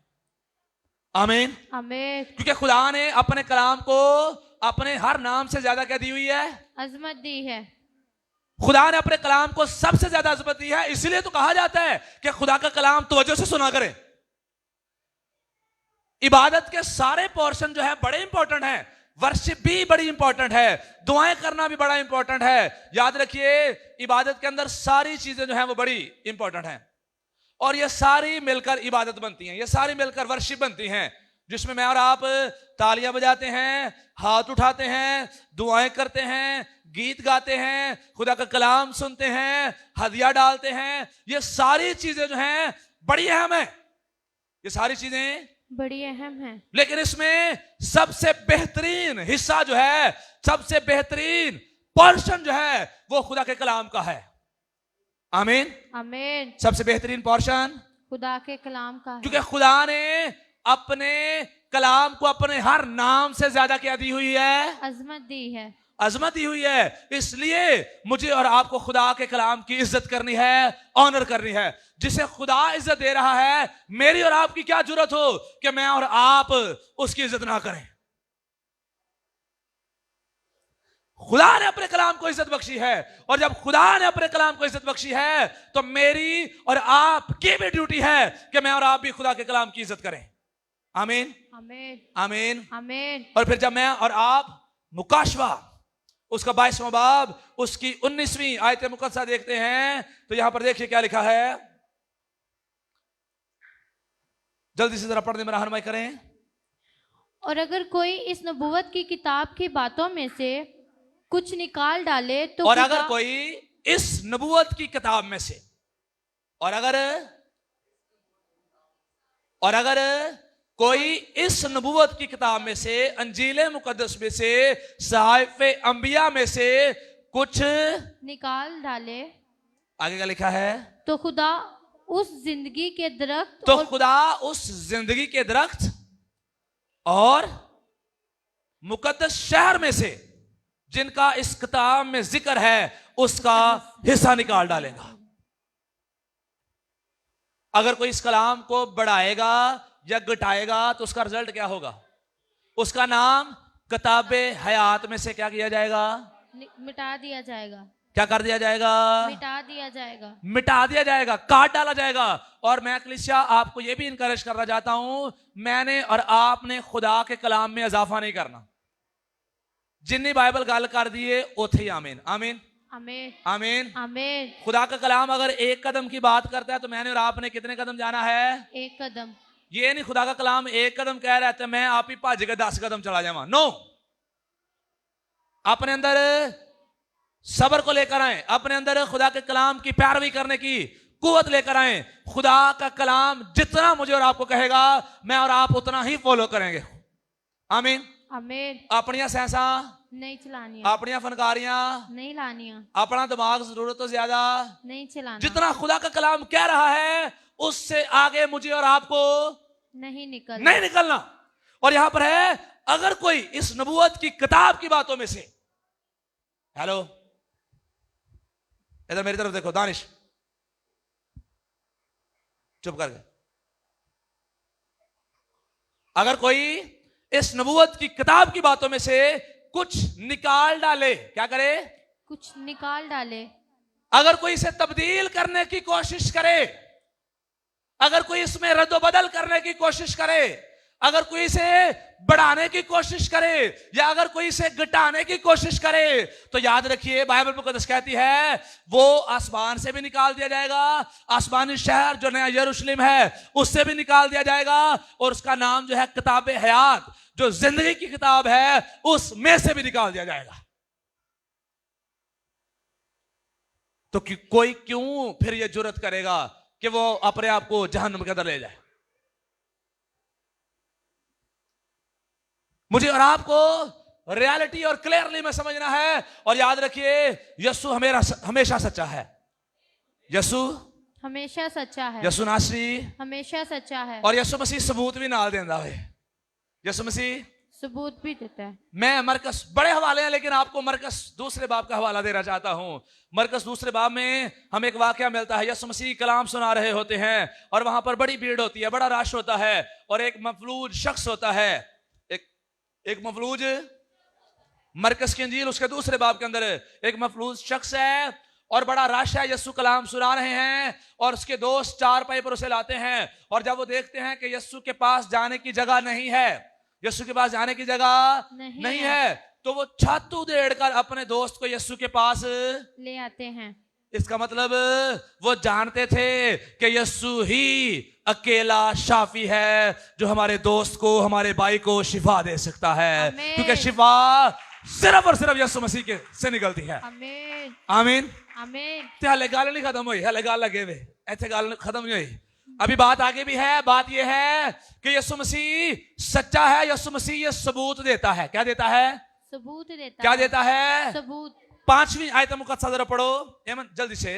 आमीन आमीन। क्योंकि खुदा ने अपने कलाम को अपने हर नाम से ज्यादा क्या दी हुई है? अजमत दी है। खुदा ने अपने कलाम को सबसे ज्यादा अजमत दी है। इसलिए तो कहा जाता है कि खुदा का कलाम तवज्जो से सुना करें। इबादत के सारे पोर्शन जो है बड़े इंपॉर्टेंट हैं, वर्शिप भी बड़ी इंपॉर्टेंट है, दुआएं करना भी बड़ा इंपॉर्टेंट है। याद रखिए, इबादत के अंदर सारी चीजें जो है वो बड़ी इंपॉर्टेंट हैं, और ये सारी मिलकर इबादत बनती हैं, ये सारी मिलकर वर्शिप बनती हैं, जिसमें मैं और आप तालियां बजाते हैं, हाथ उठाते हैं, दुआएं करते हैं, गीत गाते हैं, खुदा का कलाम सुनते हैं, हदिया डालते हैं। ये सारी चीजें जो हैं बड़ी अहम है। ये सारी चीजें बड़ी अहम है, लेकिन इसमें सबसे बेहतरीन हिस्सा जो है, सबसे बेहतरीन पोर्शन जो है वो खुदा के कलाम का है। आमीन। आमीन। सबसे बेहतरीन पोर्शन खुदा के कलाम का है, क्योंकि खुदा ने अपने कलाम को अपने हर नाम से ज्यादा क्या दी हुई है? अजमत दी है, अजमत दी हुई है। इसलिए मुझे और आपको खुदा के कलाम की इज्जत करनी है, ऑनर करनी है। जिसे खुदा इज्जत दे रहा है, मेरी और आपकी क्या जरूरत हो कि मैं और आप उसकी इज्जत ना करें। खुदा ने अपने कलाम को इज्जत बख्शी है, और जब खुदा ने अपने कलाम को इज्जत बख्शी है तो मेरी और आपकी भी ड्यूटी है कि मैं और आप भी खुदा के कलाम की इज्जत करें। आमीन, आमीन, आमीन, आमीन। और फिर जब मैं और आप मुकाशवा उसका 22वां बाब उसकी 19वीं आयत मुकद्दसा देखते हैं तो यहां पर देखिए क्या लिखा है। जल्दी से जरा पढ़ने में रहनुमाई करें। और अगर कोई इस नबूवत की किताब की बातों में से कुछ निकाल डाले तो और अगर कोई इस नबूवत की किताब में से और अगर कोई इस नबूवत की किताब में से, अंजील मुकद्दस में से, सहाइफ अंबिया में से कुछ निकाल डाले, आगे क्या लिखा है? तो खुदा उस जिंदगी के दरख्त तो खुदा उस जिंदगी के दरख्त और मुकद्दस शहर में से जिनका इस किताब में जिक्र है उसका हिस्सा निकाल डालेगा। अगर कोई इस कलाम को बढ़ाएगा या घटाएगा तो उसका रिजल्ट क्या होगा? उसका नाम किताबे हयात में से क्या किया जाएगा? मिटा दिया जाएगा। क्या कर दिया जाएगा? मिटा दिया जाएगा, मिटा दिया जाएगा, काट डाला जाएगा। और मैं कलीसिया आपको यह भी इनकरेज करना चाहता हूं, मैंने और आपने खुदा के कलाम में इजाफा नहीं करना। जिन्नी बाइबल गल कर दिए उथे ही आमीन, आमीन, आमीन, आमीन, आमीन। खुदा का कलाम अगर एक कदम की बात करता है तो मैंने और आपने कितने कदम जाना है? एक कदम। ये नहीं खुदा का कलाम एक कदम कह रहा है तो मैं आप ही भज के 10 कदम चला जावा। नो, अपने अंदर सब्र को लेकर आए, अपने अंदर खुदा के कलाम की पैरवी करने की कुवत लेकर आए। खुदा का कलाम जितना मुझे और आपको कहेगा मैं और आप उतना ही फॉलो करेंगे। आमीन, आमीन। अपनियां सहसा नहीं चलानी, अपनियां फनकारियां नहीं लानिया, अपना दिमाग जरूरत तो ज्यादा नहीं चलाना, जितना खुदा का कलाम कह रहा है उससे आगे मुझे और आपको नहीं निकलना। और यहां पर है, अगर कोई इस नबूवत की किताब की बातों में से, हेलो इधर मेरी तरफ देखो दानिश, चुप कर गए। अगर कोई इस नबूवत की किताब की बातों में से कुछ निकाल डाले, क्या करे? कुछ निकाल डाले। अगर कोई इसे तब्दील करने की कोशिश करे, अगर कोई इसमें रद्दोबदल करने की कोशिश करे, अगर कोई इसे बढ़ाने की कोशिश करे या अगर कोई इसे घटाने की कोशिश करे तो याद रखिए बाइबल मुकद्दस कहती है वो आसमान से भी निकाल दिया जाएगा, आसमानी शहर जो नया यरूशलेम है उससे भी निकाल दिया जाएगा, और उसका नाम जो है किताबे हयात, जो जिंदगी की किताब है, उसमें से भी निकाल दिया जाएगा। तो कोई क्यों फिर ये जुर्रत करेगा कि वो अपने आप को जहन्नम के अंदर ले जाए? मुझे और आपको रियलिटी और क्लियरली में समझना है। और याद रखिए यीशु हमेशा सच्चा है, यीशु हमेशा सच्चा है, यीशु नासरी हमेशा सच्चा है, और यीशु मसीह सबूत भी नाल देंदा है, यीशु मसीह सबूत भी देता है। मैं मरकस बड़े हवाले हैं लेकिन आपको मरकस दूसरे बाब का हवाला देना चाहता हूं। मरकस दूसरे बाब में हमें एक वाकया मिलता है, यीशु मसीह कलाम सुना रहे होते हैं और वहां पर बड़ी भीड़ होती है, बड़ा रश होता है, और एक मफलूज शख्स होता है, एक मफलूज, मरकस की अंजील उसके दूसरे बाब के अंदर एक मफलूज शख्स है और बड़ा रश है, यीशु कलाम सुना रहे हैं और उसके दोस्त चारपाई पर उसे लाते हैं, और जब वो देखते हैं कि यीशु के पास जाने की जगह नहीं है, यीशु के पास जाने की जगह नहीं है, तो वो छाती उधेड़कर अपने दोस्त को यीशु के पास ले आते हैं। इसका मतलब वो जानते थे कि यीशु ही अकेला शाफी है जो हमारे दोस्त को, हमारे भाई को शिफा दे सकता है, क्योंकि शिफा सिर्फ और सिर्फ यीशु मसीह के से निकलती है। आमीन, आमीन, आमीन। आमीन। ते हाले गल नहीं खत्म हुई, हाले गल लगे वे, इत्थे गल खत्म नहीं हुई। अभी बात आगे भी है। बात यह है कि यीशु मसीह सच्चा है। यीशु मसीह ये सबूत देता है। क्या देता है? सबूत देता क्या है। देता है? सबूत। 5वीं आयत मुकद्दसा जरा पढ़ो एमन जल्दी से।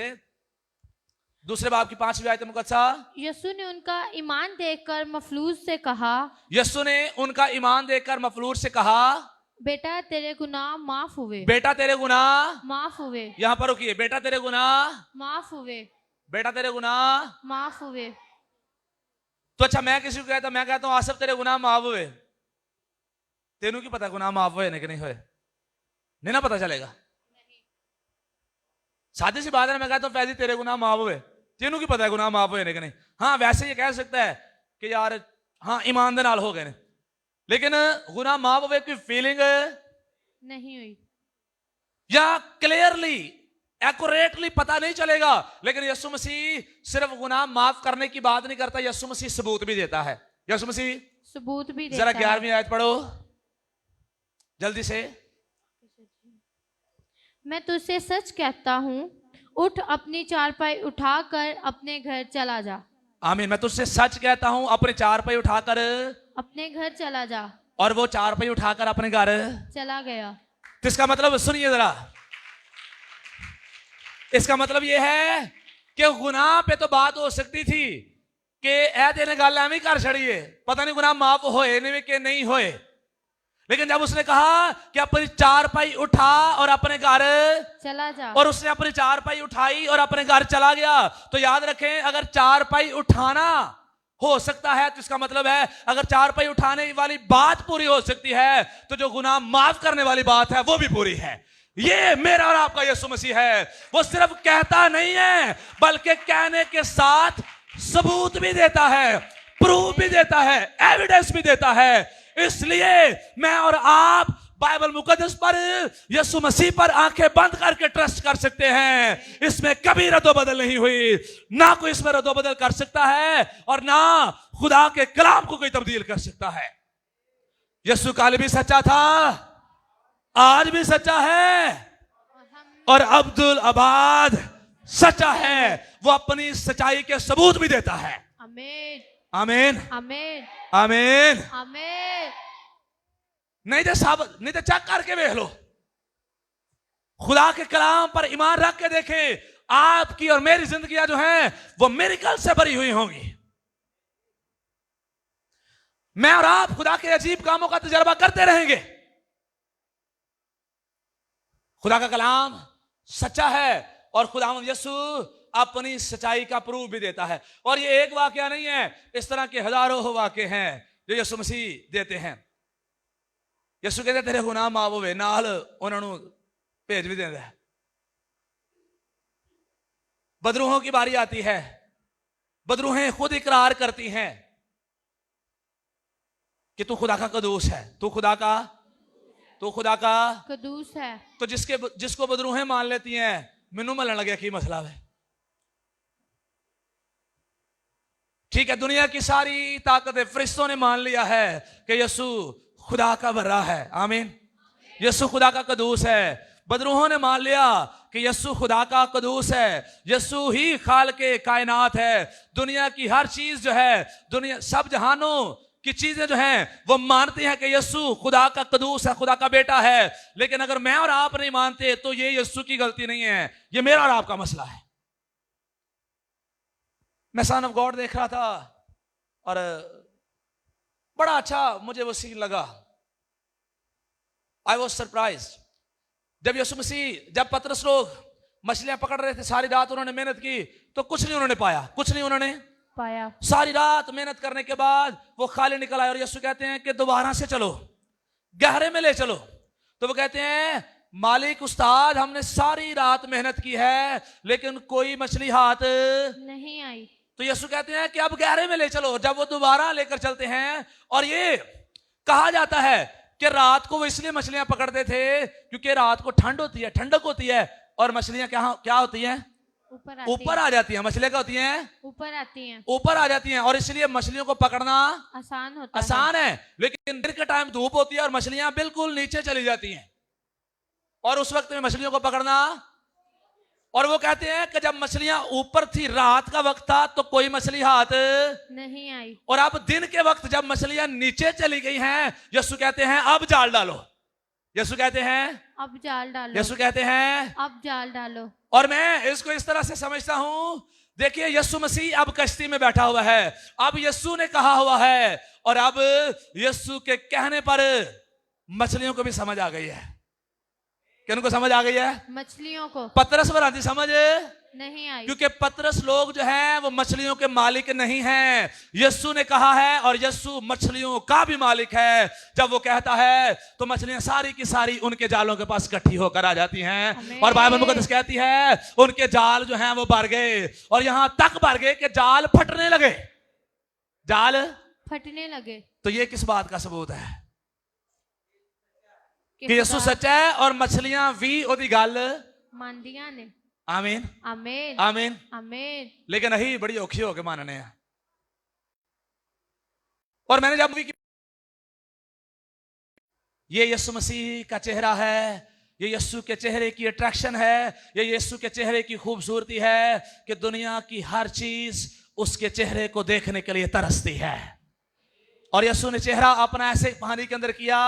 दूसरे बाब की 5वीं आयत मुकद्दसा। यीशु ने उनका ईमान देखकर मफलूस से कहा, यीशु ने उनका ईमान देखकर मफलूर से कहा, बेटा तेरे गुनाह माफ हुए। बेटा तेरे गुनाह माफ हुए। यहां पर रुकिए। बेटा तेरे गुनाह, माफ हुए। बेटा तेरे गुनाह माफ हुए। तो अच्छा मैं किसी को कहता, मैं कहता हूं आसिफ तेरे गुनाह माफ हुए, तेनू की पता गुनाह माफ हुए कि नहीं हुए? नहीं ना पता चलेगा। सादी सी बात है। मैं कहता हूं फैजी तेरे गुनाह माफ हुए, तेनू की पता है गुनाह माफ हुए कि नहीं? हाँ वैसे ये कह सकता है कि यार हाँ ईमान दे नाल हो गए ने, लेकिन गुनाह माफ हुए की फीलिंग नहीं हुई या क्लियरली एक्यूरेटली पता नहीं चलेगा। लेकिन यीशु मसीह सिर्फ गुनाह माफ करने की बात नहीं करता, यीशु मसीह सबूत भी देता है। यीशु मसीह सबूत भी जरा देता है। 11वीं आयत पढ़ो जल्दी से। मैं तुझसे सच कहता हूँ, उठ अपनी चारपाई उठाकर अपने घर चला जा। आमीन। मैं तुझसे सच कहता हूं अपने चारपाई उठाकर अपने घर चला जा। और वो चारपाई उठाकर अपने घर चला गया। तो इसका मतलब सुनिए जरा, इसका मतलब ये है कि गुनाह पे तो बात हो सकती थी कि ऐ तेने गल एवं कर छड़िए, पता नहीं गुनाह माफ होए नहीं कि नहीं होए। लेकिन जब उसने कहा कि अपनी चारपाई उठा और अपने घर चला जा, और उसने अपनी चारपाई उठाई और अपने घर चला गया, तो याद रखें अगर चारपाई उठाना हो सकता है तो इसका मतलब है अगर चारपाई उठाने वाली बात पूरी हो सकती है तो जो गुनाह माफ करने वाली बात है वो भी पूरी है। ये मेरा और आपका यीशु मसीह है। वो सिर्फ कहता नहीं है बल्कि कहने के साथ सबूत भी देता है, प्रूफ भी देता है, एविडेंस भी देता है। इसलिए मैं और आप बाइबल मुकद्दस पर यीशु मसीह पर आंखें बंद करके ट्रस्ट कर सकते हैं। इसमें कभी रद्दोबदल नहीं हुई, ना कोई इसमें रद्दोबदल कर सकता है और ना खुदा के कलाम को कोई तब्दील कर सकता है। यीशु काल भी सच्चा था, आज भी सच्चा है और अब्दुल अबाद सच्चा है। वो अपनी सच्चाई के सबूत भी देता है। आमीन आमीन आमीन आमीन। आमीन। नहीं तो साबित, नहीं तो चेक करके देख लो, खुदा के कलाम पर ईमान रख के देखें, आपकी और मेरी जिंदगियां जो हैं वो मिरेकल से भरी हुई होंगी। मैं और आप खुदा के अजीब कामों का तजर्बा करते रहेंगे। खुदा का कलाम सच्चा है और खुदावंद यीशु अपनी सच्चाई का प्रूफ भी देता है। और ये एक वाकया नहीं है, इस तरह के हजारों वाकये हैं जो यीशु मसीह देते हैं। यीशु कहते तेरे गुनाह माफ होवे, नाल उन्होंने भेज भी देता है। बदरूहों की बारी आती है, बदरूहें खुद इकरार करती हैं कि तू खुदा का कदूस है, तू खुदा का कदूस है। तो जिसको बदरूहें मान लेती हैं, मैनू मलन लगे की मसला है। ठीक है, दुनिया की सारी ताकतें फरिश्तों ने मान लिया है कि यीशु खुदा का बर्रा है। आमीन। यीशु खुदा का कदूस है। बदरूहों ने मान लिया कि यीशु खुदा का कदूस है, यीशु ही खाल के कायनात है। दुनिया की हर चीज जो है, दुनिया सब जहानों की चीजें जो हैं वो मानती हैं कि यीशु खुदा का कदूस है, खुदा का बेटा है। लेकिन अगर मैं और आप नहीं मानते तो ये यीशु की गलती नहीं है, ये मेरा और आपका मसला है। मैं सन ऑफ गॉड देख रहा था और बड़ा अच्छा मुझे वो सीन लगा। आई वॉज सरप्राइज जब यीशु मसीह, जब पतरस लोग मछलियां पकड़ रहे थे, सारी रात उन्होंने मेहनत की तो कुछ नहीं उन्होंने पाया, कुछ नहीं उन्होंने पाया। सारी रात मेहनत करने के बाद वो खाली निकल आए और यीशु कहते हैं कि दोबारा से चलो, गहरे में ले चलो। तो वो कहते हैं मालिक उस्ताद हमने सारी रात मेहनत की है लेकिन कोई मछली हाथ नहीं आई। तो यीशु कहते हैं कि अब गहरे में ले चलो। जब वो दोबारा लेकर चलते हैं, और ये कहा जाता है कि रात को वो इसलिए मछलियां पकड़ते थे क्योंकि रात को ठंड होती है, ठंडक होती है और मछलियां क्या होती हैं? ऊपर आ जाती हैं। मछलियां क्या होती हैं? ऊपर आ जाती हैं और इसलिए मछलियों को पकड़ना आसान है। लेकिन दिन के टाइम धूप होती है और मछलियां बिल्कुल नीचे चली जाती हैं और उस वक्त में मछलियों को पकड़ना और वो कहते हैं कि जब मछलियां ऊपर थी, रात का वक्त था, तो कोई मछली हाथ नहीं आई। और अब दिन के वक्त जब मछलियां नीचे चली गई हैं, यीशु कहते हैं अब जाल डालो। यीशु कहते हैं अब जाल डालो। यीशु कहते हैं अब जाल डालो। और मैं इसको इस तरह से समझता हूं, देखिए यीशु मसीह अब कश्ती में बैठा हुआ है, अब यीशु ने कहा हुआ है, और अब यीशु के कहने पर मछलियों को भी समझ आ गई है। किनको समझ आ गई है? मछलियों को। पतरस पर आती समझ नहीं आई। क्योंकि पतरस लोग जो हैं वो मछलियों के मालिक नहीं हैं। यीशु ने कहा है और यीशु मछलियों का भी मालिक है। जब वो कहता है तो मछलियां सारी की सारी उनके जालों के पास इकट्ठी होकर आ जाती हैं। और बाइबल मुकद्दस कहती है उनके जाल जो हैं वो भर गए, और यहां तक भर गए कि जाल फटने लगे। जाल फटने लगे। तो ये किस बात का सबूत है कि यीशु सच्चा है और मछलियां भी ओदी गल मानदियां ने। आमीन आमीन आमीन आमीन। लेकिन अही बड़ी औखी होके मानने हैं। और मैंने जब ये यीशु मसीह का चेहरा है, ये यीशु के चेहरे की अट्रैक्शन है, ये यीशु के चेहरे की खूबसूरती है कि दुनिया की हर चीज उसके चेहरे को देखने के लिए तरसती है। और यीशु ने चेहरा अपना ऐसे पानी के अंदर किया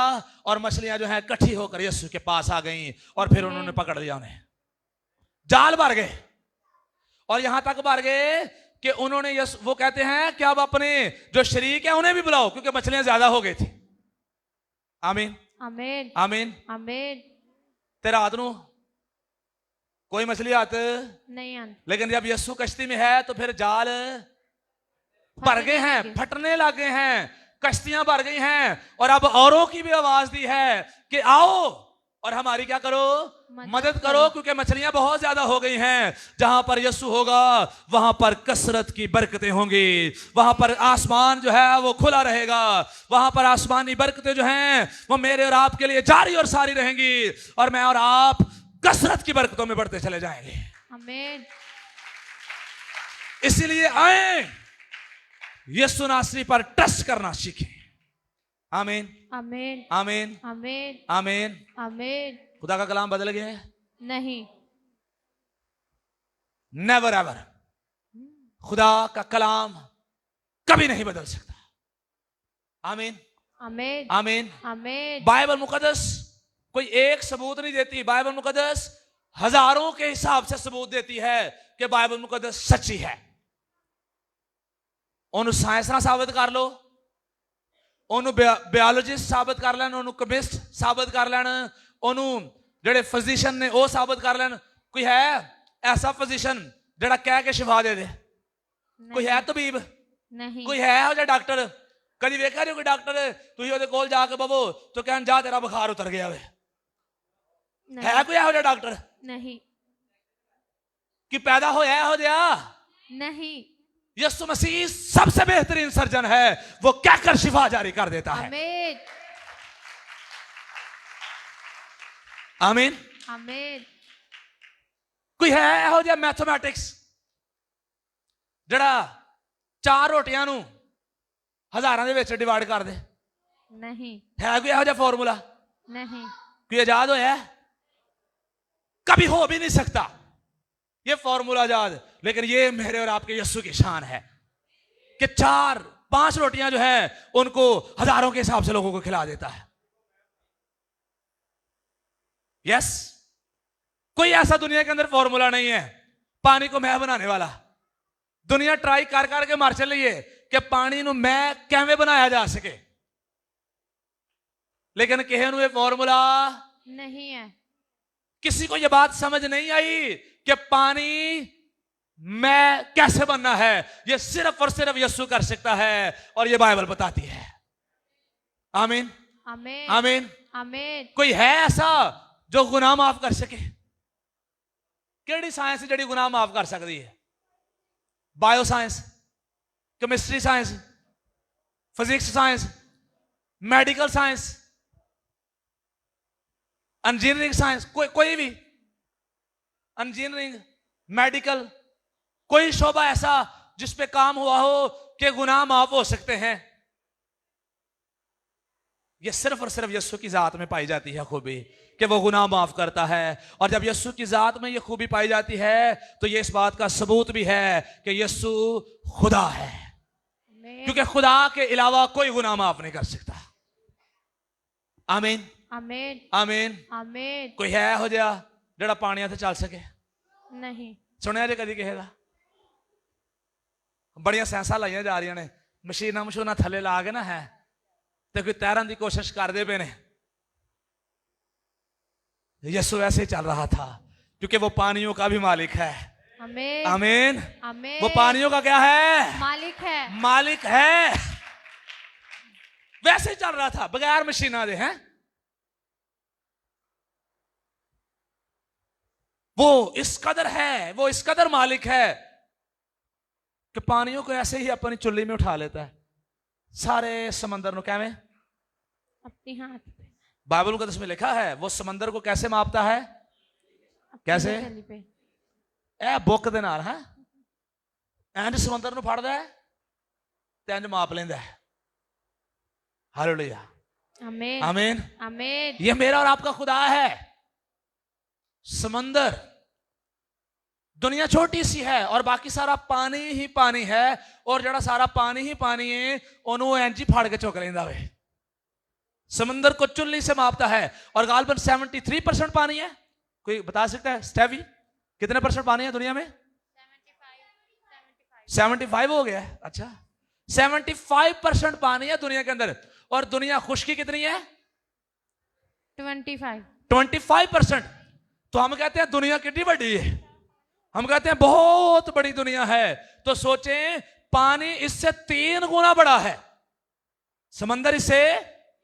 और मछलियां जो है इकट्ठी होकर यीशु के पास आ गईं और फिर उन्होंने पकड़ लिया उन्हें। जाल भर गए और यहां तक भर गए कि उन्होंने वो कहते हैं कि अब अपने जो शरीक है उन्हें भी बुलाओ, क्योंकि मछलियां ज्यादा हो गई थी। आमीन आमीन आमीन। आमीन। तेरा हाथ नु कोई मछली हाथ नहीं आन। लेकिन जब यीशु कश्ती में है तो फिर जाल भर गए हैं, फटने लगे हैं, कश्तियां भर गई हैं। और अब औरों की भी आवाज दी है कि आओ और हमारी क्या करो, मदद करो, क्योंकि मछलियां बहुत ज्यादा हो गई हैं। जहां पर यीशु होगा वहां पर कसरत की बरकतें होंगी, वहां पर आसमान जो है वो खुला रहेगा, वहां पर आसमानी बरकतें जो हैं वो मेरे और आपके लिए जारी और सारी रहेंगी, और मैं और आप कसरत की बरकतों में बढ़ते चले जाएंगे। आमीन। इसीलिए आए यीशु नासरी पर ट्रस्ट करना सीखें। आमीन आमीन आमीन आमीन आमीन आमीन। खुदा का कलाम बदल गया है? नहीं। Never ever. खुदा का कलाम कभी नहीं बदल सकता। आमीन आमीन आमीन आमीन। बाइबल मुकद्दस कोई एक सबूत नहीं देती, बाइबल मुकद्दस हजारों के हिसाब से सबूत देती है कि बाइबल मुकद्दस सच्ची है। ਉਹਨੂੰ ਸਾਇੰਸ ਨਾਲ ਸਾਬਤ ਕਰ ਲੋ, ਉਹਨੂੰ ਬਾਇਓਲੋਜਿਸਟ ਸਾਬਤ ਕਰ ਲੈਣ, ਉਹਨੂੰ ਕੈਮਿਸਟ ਸਾਬਤ ਕਰ ਲੈਣ, ਉਹਨੂੰ ਜਿਹੜੇ ਫਿਜ਼ੀਸ਼ੀਅਨ ਨੇ ਉਹ ਸਾਬਤ ਕਰ ਲੈਣ। ਕੋਈ ਹੈ ਐਸਾ ਫਿਜ਼ੀਸ਼ੀਅਨ ਜਿਹੜਾ ਕਹਿ ਕੇ ਸ਼ਿਫਾ ਦੇ ਦੇ? ਕੋਈ ਹੈ ਤਬੀਬ? ਨਹੀਂ। ਕੋਈ ਹੈ ਇਹੋ ਜਿਹਾ ਡਾਕਟਰ? ਕਦੀ ਵੇਖਿਆ ਨਹੀਂ ਕੋਈ ਡਾਕਟਰ ਤੁਸੀਂ ਉਹਦੇ ਕੋਲ ਜਾ ਕੇ ਬਵੋ ਤਾਂ ਕਹਿਣ ਜਾ ਤੇਰਾ ਬੁਖਾਰ ਉਤਰ ਗਿਆ ਵੇ? ਹੈ ਕੋਈ ਇਹੋ ਜਿਹਾ ਡਾਕਟਰ? ਨਹੀਂ। ਕਿ ਪੈਦਾ ਹੋਇਆ ਇਹੋ ਜਿਹਾ? नहीं। यीशु मसीह सबसे बेहतरीन सर्जन है, वो कहकर शिफा जारी कर देता है। आमीन आमीन आमीन। कोई है ਇਹੋ ਜਿਹਾ मैथमेटिक्स ਜਿਹੜਾ 4 ਰੋਟੀਆਂ ਨੂੰ ਹਜ਼ਾਰਾਂ ਦੇ ਵਿੱਚ ਡਿਵਾਈਡ ਕਰ ਦੇ? नहीं। ਹੈ ਕੋਈ ਇਹੋ ਜਿਹਾ ਫਾਰਮੂਲਾ? नहीं। कोई आजाद होया? कभी हो भी नहीं सकता ये फॉर्मूला आजाद। लेकिन ये मेरे और आपके यीशु की शान है कि 4-5 रोटियां जो है उनको हजारों के हिसाब से लोगों को खिला देता है। यस, कोई ऐसा दुनिया के अंदर फॉर्मूला नहीं है पानी को मैं बनाने वाला। दुनिया ट्राई कर करके मार चल रही है कि पानी ਨੂੰ मैं ਕਿਵੇਂ बनाया जा सके, लेकिन किसी ਨੂੰ ये फॉर्मूला नहीं है। किसी को ये बात समझ नहीं आई कि पानी मैं कैसे बनना है। ये सिर्फ और सिर्फ यीशु कर सकता है और ये बाइबल बताती है। आमीन आमीन आमीन आमीन। कोई है ऐसा जो गुनाह माफ कर सके? केड़ी साइंस जड़ी गुनाह माफ कर सकती है? Bio science, chemistry science, physics science, medical science, engineering science, कोई भी इंजीनियरिंग, मेडिकल, कोई शोबा ऐसा जिस पे काम हुआ हो कि गुनाह माफ हो सकते हैं? ये सिर्फ और सिर्फ यीशु की जात में पाई जाती है खूबी कि वो गुनाह माफ करता है। और जब यीशु की जात में ये खूबी पाई जाती है तो ये इस बात का सबूत भी है कि यीशु खुदा है, क्योंकि खुदा के अलावा कोई गुनाह माफ नहीं कर सकता। आमीन आमीन आमीन आमीन। कोई है हो जा ਜਿਹੜਾ ਪਾਣੀਆਂ ਤੇ ਚੱਲ ਸਕੇ? नहीं। ਸੁਣਿਆ ਜੇ ਕਦੀ ਕਿਸੇ ਦਾ? ਬੜੀਆਂ ਸੈਂਸਾਂ ਲਾਈਆਂ ਜਾ ਰਹੀਆਂ ਨੇ, ਮਸ਼ੀਨਾਂ ਥੱਲੇ ਲਾ ਕੇ ਨਾ ਹੈ ਤੇ ਕੋਈ ਤੈਰਨ ਦੀ ਕੋਸ਼ਿਸ਼ ਕਰਦੇ ਪਏ ਨੇ। यीशु ऐसे चल रहा था क्योंकि वो पानियों का भी मालिक है। आमीन आमीन आमीन। वो पानियों का क्या है? मालिक है। मालिक है। वैसे ही चल रहा था बगैर मशीना दे हैं। वो इस कदर है, वो इस कदर मालिक है कि पानियों को ऐसे ही अपनी चुल्ली में उठा लेता है। सारे समंदर को क्या में अपने हाथ पे। बाइबल मुकद्दस में लिखा है वो समंदर को कैसे मापता है? कैसे? ए बुक दे नाल है इंज समंदर नूं फड़दा है ते इंज माप लेंदा है। हालेलुया आमीन आमीन आमीन। ये मेरा और आपका खुदा है। समंदर दुनिया छोटी सी है और बाकी सारा पानी ही पानी है, और जड़ा सारा पानी ही पानी है ओनू इंज ही फाड़ के चुक लेंदा वे। समंदर को चुल्ली से मापता है और गालबन 73% पानी है। कोई बता सकता है स्टेवी कितने परसेंट पानी है दुनिया में? 75 हो गया है। अच्छा 75% पानी है दुनिया के अंदर, और दुनिया खुश्की कितनी है? 25%। तो हम कहते हैं दुनिया कितनी बड़ी है, हम कहते हैं बहुत बड़ी दुनिया है। तो सोचें पानी इससे 3 गुना बड़ा है, समंदर इससे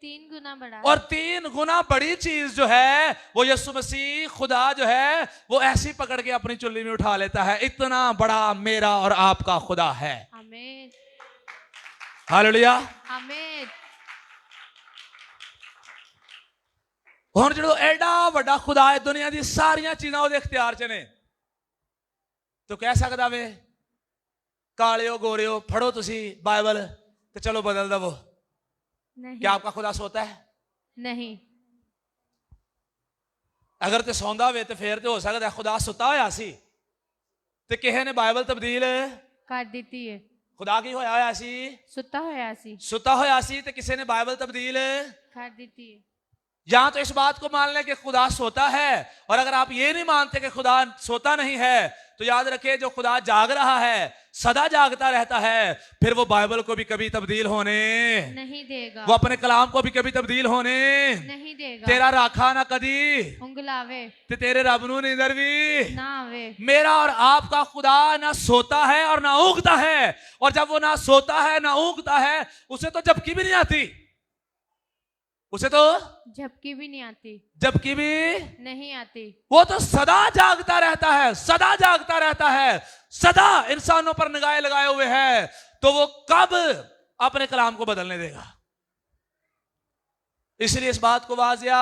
3 गुना बड़ा, और 3 गुना बड़ी चीज जो है वो यीशु मसीह खुदा जो है वो ऐसी पकड़ के अपनी चुल्ली में उठा लेता है। इतना बड़ा मेरा और आपका खुदा है। आमीन हालेलुया आमीन। और जो एडा बड़ा खुदा है दुनिया दी सारियां चीजां ਉਹਦੇ इख्तियार च ने, तो कह सकदा वे कालियो गोरियो फड़ो तुसी बाइबल ते चलो बदल दवो। नहीं। क्या आपका खुदा सोता है? नहीं। अगर ते सौंदा वे ते फिर ते हो सकदा है खुदा सुता होया सी ते किसी ने बाइबल तब्दील कर दी है। खुदा की होया सी? सुता होया सी। सुता होया सी ते किसी ने बाइबल तब्दील कर दी है। या तो इस बात को मान लें कि खुदा सोता है, और अगर आप ये नहीं मानते कि खुदा सोता नहीं है तो याद रखिए जो खुदा जाग रहा है, सदा जागता रहता है, फिर वो बाइबल को भी कभी तब्दील होने नहीं देगा, वो अपने कलाम को भी कभी तब्दील होने नहीं देगा। तेरा राखा ना कदी उंगलावे ते तेरे रब नूं नींदर भी ना आवे। मेरा और आपका खुदा ना सोता है और ना ऊँगता है, और जब वो ना सोता है ना ऊँगता है उसे तो झपकी भी नहीं आती, उसे तो झपकी भी नहीं आती, झपकी भी नहीं आती। वो तो सदा जागता रहता है, सदा जागता रहता है, सदा इंसानों पर निगाहें लगाए हुए है। तो वो कब अपने कलाम को बदलने देगा? इसलिए इस बात को वाजिया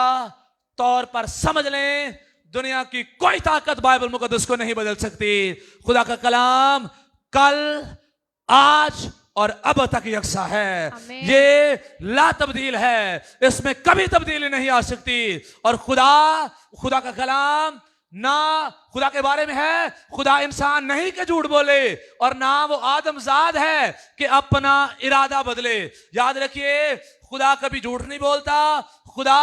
तौर पर समझ लें, दुनिया की कोई ताकत बाइबल मुकद्दस को नहीं बदल सकती। खुदा का कलाम कल आज और अब तक यकसा है, ये ला तब्दील है, इसमें कभी तब्दीली नहीं आ सकती। और खुदा का कलाम ना खुदा के बारे में है, खुदा इंसान नहीं के झूठ बोले, और ना वो आदमजाद है कि अपना इरादा बदले। याद रखिए खुदा कभी झूठ नहीं बोलता, खुदा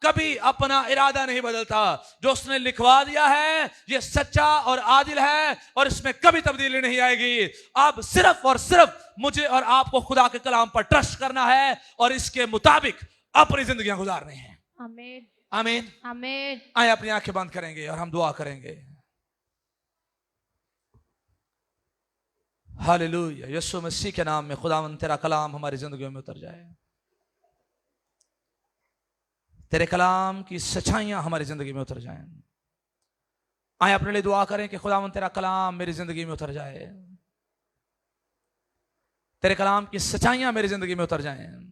कभी अपना इरादा नहीं बदलता। जो उसने लिखवा दिया है ये सच्चा और आदिल है, और इसमें कभी तब्दीली नहीं आएगी। अब सिर्फ और सिर्फ मुझे और आपको खुदा के कलाम पर ट्रस्ट करना है और इसके मुताबिक अपनी जिंदगियां गुजारनी है। आमीन आमीन आमीन। आए अपनी आंखें बंद करेंगे और हम दुआ करेंगे। हालेलुया। यीशु मसीह के नाम में खुदावंद तेरा कलाम हमारी जिंदगियों में उतर जाए, तेरे कलाम की सच्चाइयां हमारी जिंदगी में उतर जाएं। आए अपने लिए दुआ करें कि खुदावंद तेरा कलाम मेरी जिंदगी में उतर जाए, तेरे कलाम की सच्चाइयां मेरी जिंदगी में उतर जाएं।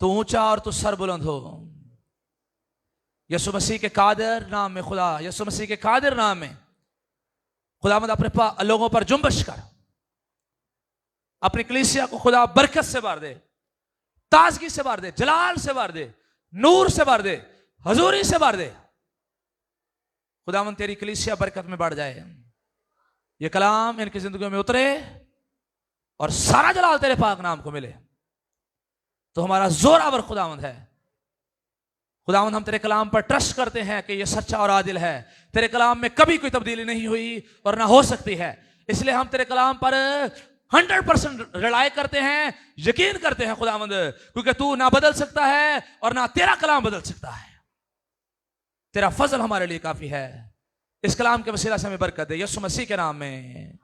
तो ऊंचा और तू सर बुलंद हो। यीशु मसीह के कादिर नाम में खुदा, यीशु मसीह के कादिर नाम में खुदावंद अपने लोगों पर जुम्बश कर, अपनी कलीसिया को खुदा बरकत से भर दे। ताजगी से भर दे, जलाल से भर दे, नूर से भर दे, हजूरी से भर दे। खुदावन तेरी कलीसिया बरकत में बढ़ जाए, ये कलाम इनकी जिंदगी में उतरे और सारा जलाल तेरे पाक नाम को मिले। तो हमारा जोरावर खुदावंद है। खुदावंद हम तेरे कलाम पर ट्रस्ट करते हैं कि ये सच्चा और आदिल है। तेरे कलाम में कभी कोई तब्दीली नहीं हुई और ना हो सकती है, इसलिए हम तेरे कलाम पर 100% रिलाय करते हैं, यकीन करते हैं खुदावंद, क्योंकि तू ना बदल सकता है और ना तेरा कलाम बदल सकता है। तेरा फजल हमारे लिए काफी है। इस कलाम के वसीला से हमें बरकत दे, यीशु मसीह के नाम में।